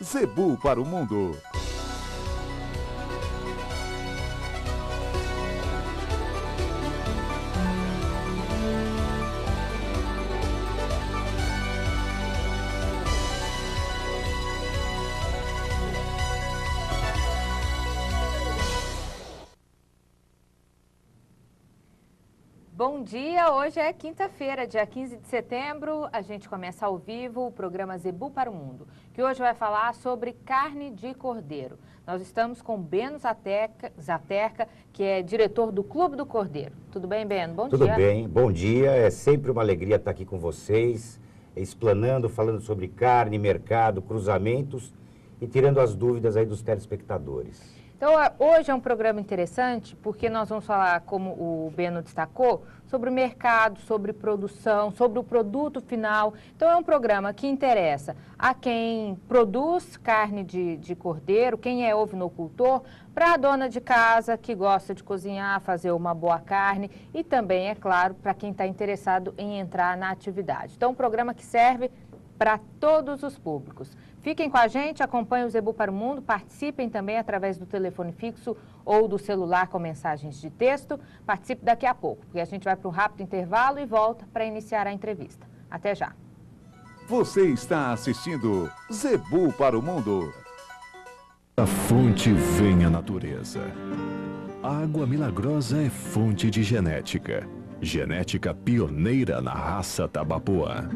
Zebu para o Mundo. Bom dia, hoje é quinta-feira, dia 15 de setembro, a gente começa ao vivo o programa Zebu para o Mundo, que hoje vai falar sobre carne de cordeiro. Nós estamos com Beno Zaterca, que é diretor do Clube do Cordeiro. Tudo bem, Beno? Bom dia. Tudo bem, bom dia, é sempre uma alegria estar aqui com vocês, explanando, falando sobre carne, mercado, cruzamentos e tirando as dúvidas aí dos telespectadores. Então, hoje é um programa interessante porque nós vamos falar, como o Beno destacou, sobre o mercado, sobre produção, sobre o produto final. Então, é um programa que interessa a quem produz carne de cordeiro, quem é ovinocultor, para a dona de casa que gosta de cozinhar, fazer uma boa carne e também, é claro, para quem está interessado em entrar na atividade. Então, um programa que serve para todos os públicos. Fiquem com a gente, acompanhem o Zebu para o Mundo, participem também através do telefone fixo ou do celular com mensagens de texto. Participe daqui a pouco, porque a gente vai para um rápido intervalo e volta para iniciar a entrevista. Até já. Você está assistindo Zebu para o Mundo. Da fonte vem a natureza. A água milagrosa é fonte de genética. Genética pioneira na raça Tabapuã.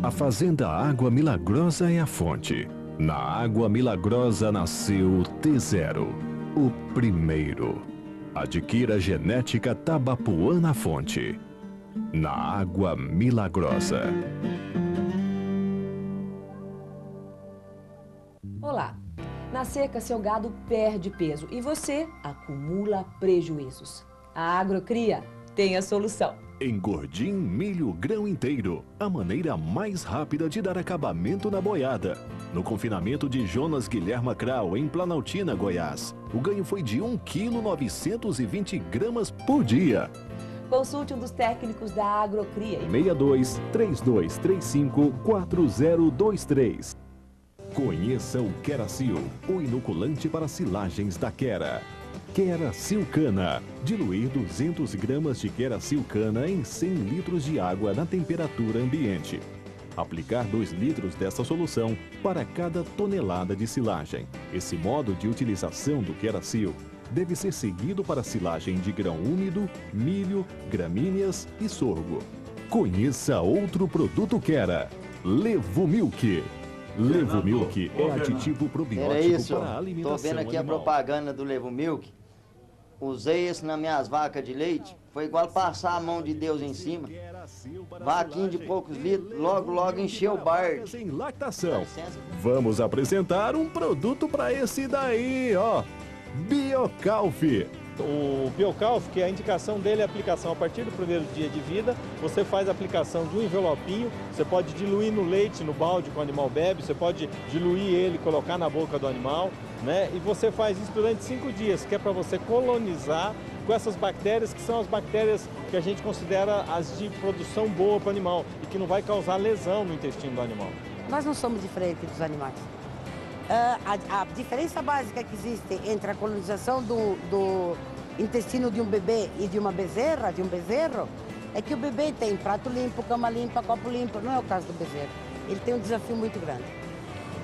A Fazenda Água Milagrosa é a fonte. Na Água Milagrosa nasceu o T0, o primeiro. Adquira genética Tabapuã na fonte. Na Água Milagrosa. Olá! Na seca, seu gado perde peso e você acumula prejuízos. A Agrocria tem a solução. Engordim milho grão inteiro, a maneira mais rápida de dar acabamento na boiada. No confinamento de Jonas Guilherme Krau, em Planaltina, Goiás, o ganho foi de 1,920 kg por dia. Consulte um dos técnicos da Agrocria. 62 3235 4023. Conheça o Queracil, o inoculante para silagens da Quera. Queracil Cana. Diluir 200 gramas de Queracil Cana em 100 litros de água na temperatura ambiente. Aplicar 2 litros dessa solução para cada tonelada de silagem. Esse modo de utilização do Queracil deve ser seguido para silagem de grão úmido, milho, gramíneas e sorgo. Conheça outro produto Quera. Levomilk. Levomilk é aditivo probiótico para a alimentação. Tô vendo aqui a propaganda do Levomilk. Usei esse nas minhas vacas de leite. Foi igual passar a mão de Deus em cima. Vaquinha de poucos litros, logo encheu o bar. Em lactação. Vamos apresentar um produto para esse daí, ó. Biocalf. O Biocalf, que a indicação dele é a aplicação a partir do primeiro dia de vida. Você faz a aplicação de um envelopinho, você pode diluir no leite, no balde que o animal bebe, você pode diluir ele, colocar na boca do animal, né? E você faz isso durante 5 dias, que é para você colonizar com essas bactérias, que são as bactérias que a gente considera as de produção boa para o animal e que não vai causar lesão no intestino do animal. Nós não somos diferentes dos animais. A diferença básica que existe entre a colonização do intestino de um bebê e de uma bezerra, de um bezerro, é que o bebê tem prato limpo, cama limpa, copo limpo. Não é o caso do bezerro. Ele tem um desafio muito grande.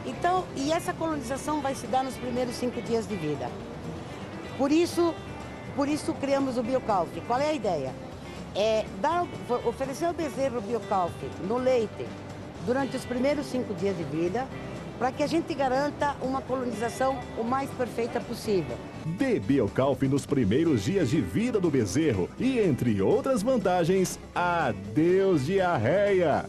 Então, e essa colonização vai se dar nos primeiros 5 dias de vida. Por isso criamos o Biocalf. Qual é a ideia? Oferecer ao bezerro o Biocalf no leite durante os primeiros 5 dias de vida, para que a gente garanta uma colonização o mais perfeita possível. Dê Biocalf nos primeiros dias de vida do bezerro e, entre outras vantagens, adeus diarreia.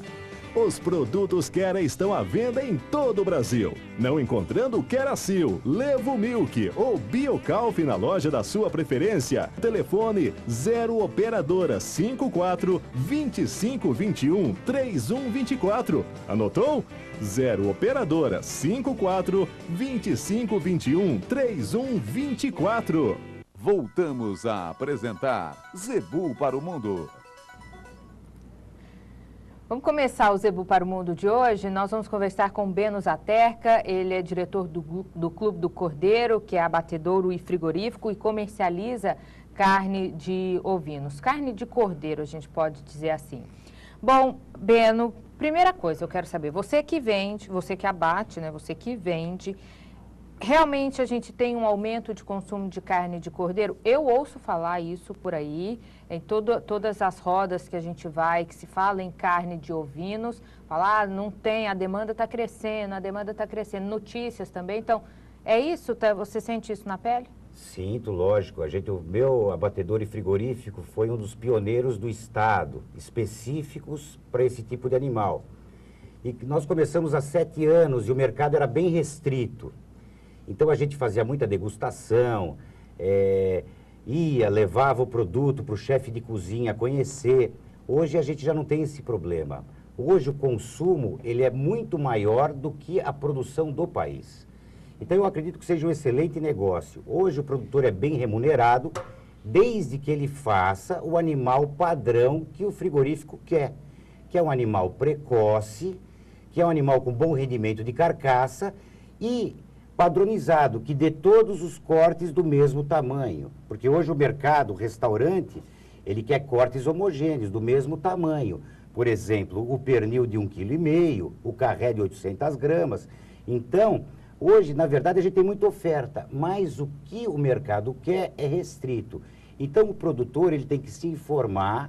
Os produtos Quera estão à venda em todo o Brasil. Não encontrando Queracil, Levomilk ou Biocalf na loja da sua preferência? Telefone 0 Operadora 54 2521 3124. Anotou? 0 Operadora 54 2521 3124. Voltamos a apresentar Zebu para o Mundo. Vamos começar o Zebu para o Mundo de hoje. Nós vamos conversar com Beno Zaterca. Ele é diretor do Clube do Cordeiro, que é abatedouro e frigorífico e comercializa carne de ovinos. Carne de cordeiro, a gente pode dizer assim. Bom, Beno, primeira coisa eu quero saber, você que vende, você que abate, né? Você que vende, realmente a gente tem um aumento de consumo de carne de cordeiro? Eu ouço falar isso por aí, em todas as rodas que a gente vai, que se fala em carne de ovinos, falar, não tem, a demanda está crescendo, notícias também. Então, é isso? Você sente isso na pele? Sinto, lógico. O meu abatedor e frigorífico foi um dos pioneiros do estado, específicos para esse tipo de animal. E nós começamos há 7 anos e o mercado era bem restrito. Então a gente fazia muita degustação, levava o produto para o chefe de cozinha conhecer. Hoje a gente já não tem esse problema. Hoje o consumo ele é muito maior do que a produção do país. Então eu acredito que seja um excelente negócio. Hoje o produtor é bem remunerado, desde que ele faça o animal padrão que o frigorífico quer, que é um animal precoce, que é um animal com bom rendimento de carcaça e padronizado, que dê todos os cortes do mesmo tamanho. Porque hoje o mercado, o restaurante, ele quer cortes homogêneos, do mesmo tamanho. Por exemplo, o pernil de 1,5 kg, o carré de 800 gramas. Então, hoje, na verdade, a gente tem muita oferta, mas o que o mercado quer é restrito. Então, o produtor ele tem que se informar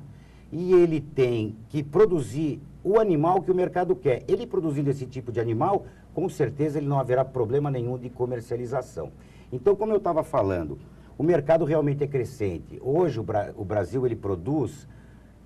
e ele tem que produzir o animal que o mercado quer. Ele produzindo esse tipo de animal, com certeza ele não haverá problema nenhum de comercialização. Então, como eu estava falando, o mercado realmente é crescente. Hoje, o Brasil ele produz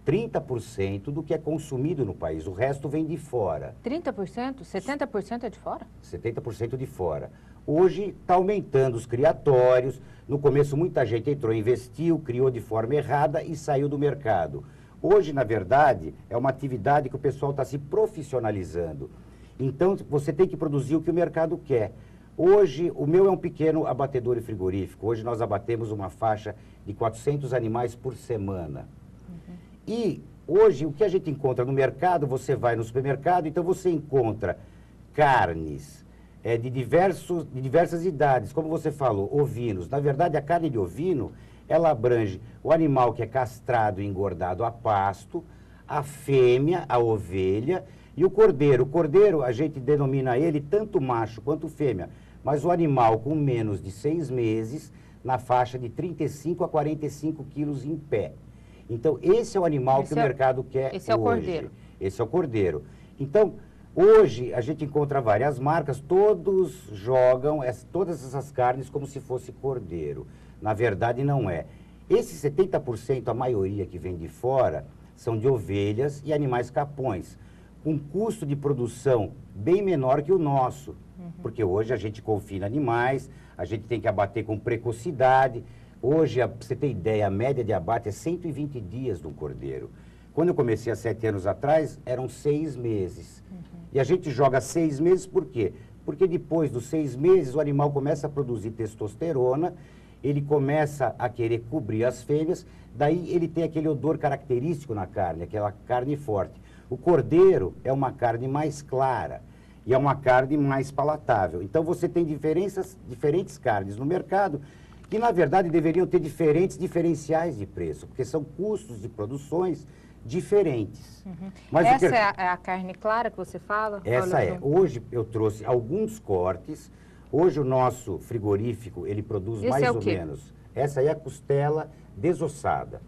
30% do que é consumido no país, o resto vem de fora. 30%? 70% é de fora? 70% de fora. Hoje está aumentando os criatórios, no começo muita gente entrou, investiu, criou de forma errada e saiu do mercado. Hoje, na verdade, é uma atividade que o pessoal está se profissionalizando. Então, você tem que produzir o que o mercado quer. Hoje, o meu é um pequeno abatedor e frigorífico. Hoje nós abatemos uma faixa de 400 animais por semana. E hoje, o que a gente encontra no mercado, você vai no supermercado, então você encontra carnes de diversas idades, como você falou, ovinos. Na verdade, a carne de ovino, ela abrange o animal que é castrado e engordado a pasto, a fêmea, a ovelha e o cordeiro. O cordeiro, a gente denomina ele tanto macho quanto fêmea, mas o animal com menos de 6 meses, na faixa de 35 a 45 quilos em pé. Então, esse é o animal que o mercado quer hoje. Esse é o cordeiro. Esse é o cordeiro. Então, hoje, a gente encontra várias marcas, todos jogam todas essas carnes como se fosse cordeiro. Na verdade, não é. Esses 70%, a maioria que vem de fora, são de ovelhas e animais capões, com custo de produção bem menor que o nosso. Porque hoje a gente confina animais, a gente tem que abater com precocidade. Hoje, pra você ter ideia, a média de abate é 120 dias do cordeiro. Quando eu comecei há 7 anos atrás, eram 6 meses. E a gente joga 6 meses por quê? Porque depois dos 6 meses, o animal começa a produzir testosterona, ele começa a querer cobrir as fêmeas, daí ele tem aquele odor característico na carne, aquela carne forte. O cordeiro é uma carne mais clara e é uma carne mais palatável. Então, você tem diferentes carnes no mercado, que na verdade deveriam ter diferenciais de preço, porque são custos de produções diferentes. Mas essa é a carne clara que você fala? Essa é. Hoje eu trouxe alguns cortes. Hoje o nosso frigorífico, ele produz mais ou menos. Essa aí é a costela desossada.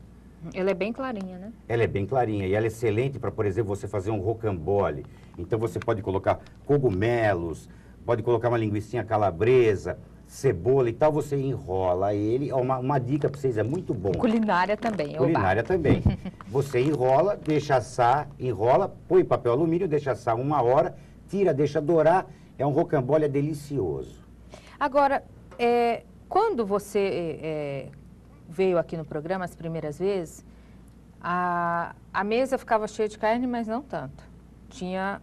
Ela é bem clarinha, né? Ela é bem clarinha e ela é excelente para, por exemplo, você fazer um rocambole. Então você pode colocar cogumelos, pode colocar uma linguicinha calabresa, cebola e tal, você enrola ele. Uma dica para vocês, é muito bom. Culinária também. Culinária também. Você enrola, deixa assar, enrola, põe papel alumínio, deixa assar 1 hora, tira, deixa dourar. É um rocambole delicioso. Agora, quando você veio aqui no programa as primeiras vezes, a mesa ficava cheia de carne, mas não tanto. Tinha...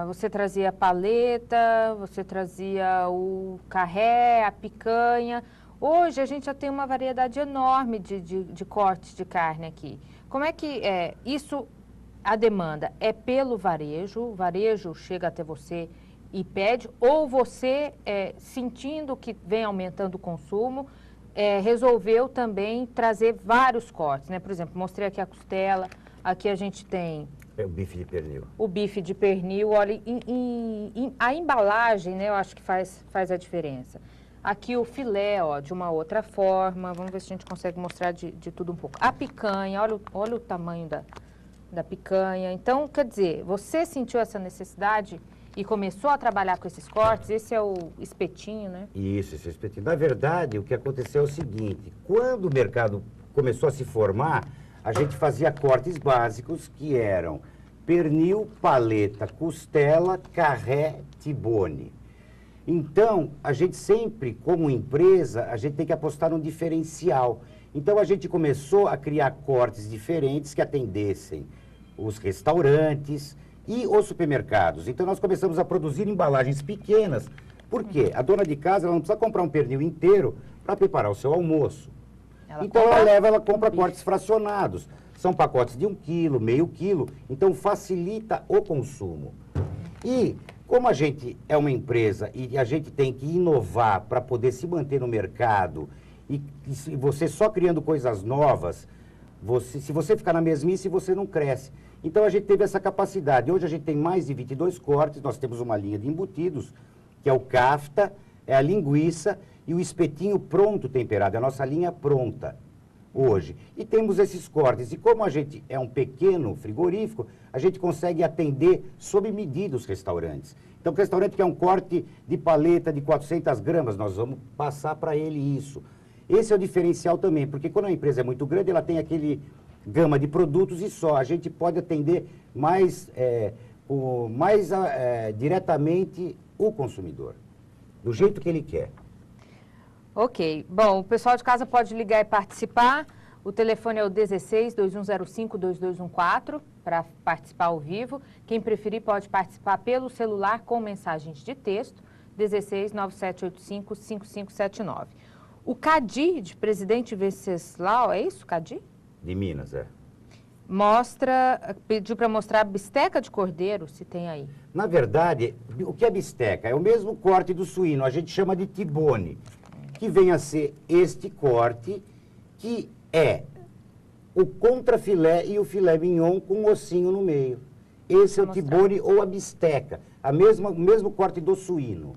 você trazia a paleta, você trazia o carré, a picanha. Hoje a gente já tem uma variedade enorme de cortes de carne aqui. Como é que isso a demanda é pelo varejo, o varejo chega até você e pede, ou você, sentindo que vem aumentando o consumo, resolveu também trazer vários cortes, né? Por exemplo, mostrei aqui a costela, aqui a gente tem... É o bife de pernil. O bife de pernil, olha, a embalagem, né, eu acho que faz a diferença. Aqui o filé, ó, de uma outra forma, vamos ver se a gente consegue mostrar de tudo um pouco. A picanha, olha o tamanho da picanha. Então, quer dizer, você sentiu essa necessidade e começou a trabalhar com esses cortes? Esse é o espetinho, né? Isso, esse é o espetinho. Na verdade, o que aconteceu é o seguinte, quando o mercado começou a se formar, a gente fazia cortes básicos que eram pernil, paleta, costela, carré, tibone. Então, a gente sempre, como empresa, a gente tem que apostar num diferencial. Então, a gente começou a criar cortes diferentes que atendessem os restaurantes e os supermercados. Então, nós começamos a produzir embalagens pequenas. Por quê? A dona de casa ela não precisa comprar um pernil inteiro para preparar o seu almoço. Então, ela compra cortes fracionados. São pacotes de 1 quilo, meio quilo. Então, facilita o consumo. E... como a gente é uma empresa e a gente tem que inovar para poder se manter no mercado e você só criando coisas novas, se você ficar na mesmice, você não cresce. Então a gente teve essa capacidade. Hoje a gente tem mais de 22 cortes, nós temos uma linha de embutidos, que é o kafta, é a linguiça e o espetinho pronto temperado, é a nossa linha pronta hoje. E temos esses cortes. E como a gente é um pequeno frigorífico, a gente consegue atender sob medida os restaurantes. Então, o restaurante quer um corte de paleta de 400 gramas, nós vamos passar para ele isso. Esse é o diferencial também, porque quando a empresa é muito grande, ela tem aquele gama de produtos e só. A gente pode atender mais diretamente o consumidor, do jeito que ele quer. Ok. Bom, o pessoal de casa pode ligar e participar. O telefone é o 16-2105-2214 para participar ao vivo. Quem preferir pode participar pelo celular com mensagens de texto, 16-9785-5579. O Cadi, de Presidente Venceslau, é isso, Cadi? De Minas, é. Pediu para mostrar a bisteca de cordeiro, se tem aí. Na verdade, o que é bisteca? É o mesmo corte do suíno, a gente chama de tibone, que vem a ser este corte, que é o contrafilé e o filé mignon com um ossinho no meio. Esse é o tibone ou a bisteca, o mesmo corte do suíno.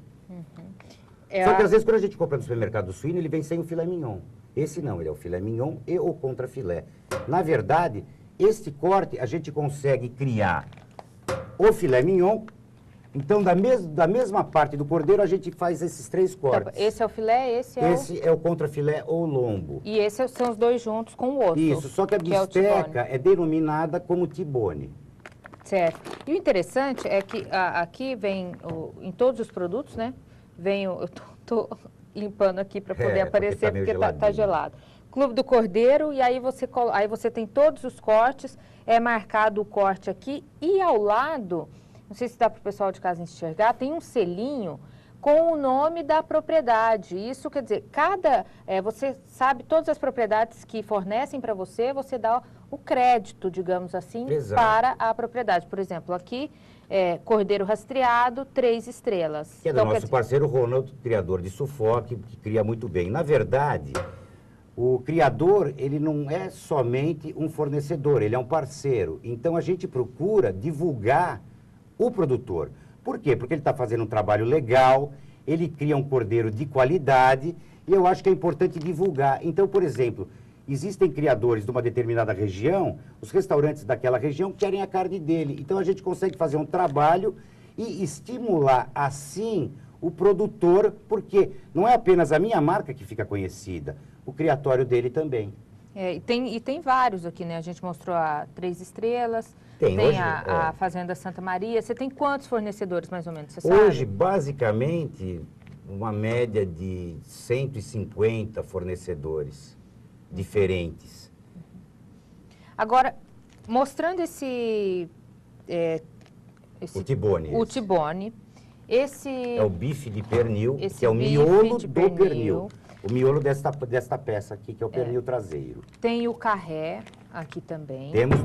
Só que às vezes quando a gente compra no supermercado do suíno, ele vem sem o filé mignon. Esse não, ele é o filé mignon e o contrafilé. Na verdade, este corte a gente consegue criar o filé mignon. Então, da mesma parte do cordeiro, a gente faz esses 3 cortes. Esse é o filé, esse é o contrafilé ou lombo. E esses são os 2 juntos com o osso. Isso, só que a bisteca é denominada como tibone. Certo. E o interessante é que aqui vem, em todos os produtos, né? Vem eu tô limpando aqui para poder aparecer, porque tá gelado. Clube do Cordeiro, e aí você tem todos os cortes, é marcado o corte aqui, e ao lado... não sei se dá para o pessoal de casa enxergar, tem um selinho com o nome da propriedade. Isso quer dizer, você sabe todas as propriedades que fornecem para você, você dá o crédito, digamos assim, para a propriedade. Por exemplo, aqui, cordeiro rastreado, 3 estrelas. Que é do nosso parceiro Ronald, criador de Sufoque, que cria muito bem. Na verdade, o criador, ele não é somente um fornecedor, ele é um parceiro. Então, a gente procura divulgar o produtor. Por quê? Porque ele está fazendo um trabalho legal, ele cria um cordeiro de qualidade, e eu acho que é importante divulgar. Então, por exemplo, existem criadores de uma determinada região, os restaurantes daquela região querem a carne dele. Então, a gente consegue fazer um trabalho e estimular, assim, o produtor, porque não é apenas a minha marca que fica conhecida, o criatório dele também. E tem vários aqui, né? A gente mostrou a 3 estrelas, tem hoje, a Fazenda Santa Maria. Você tem quantos fornecedores, mais ou menos, você sabe? Hoje, basicamente, uma média de 150 fornecedores diferentes. Agora, mostrando o tibone. O tibone. É o bife de pernil, que é o miolo do pernil. O miolo desta peça aqui, que é o pernil traseiro. Tem o carré aqui também. Temos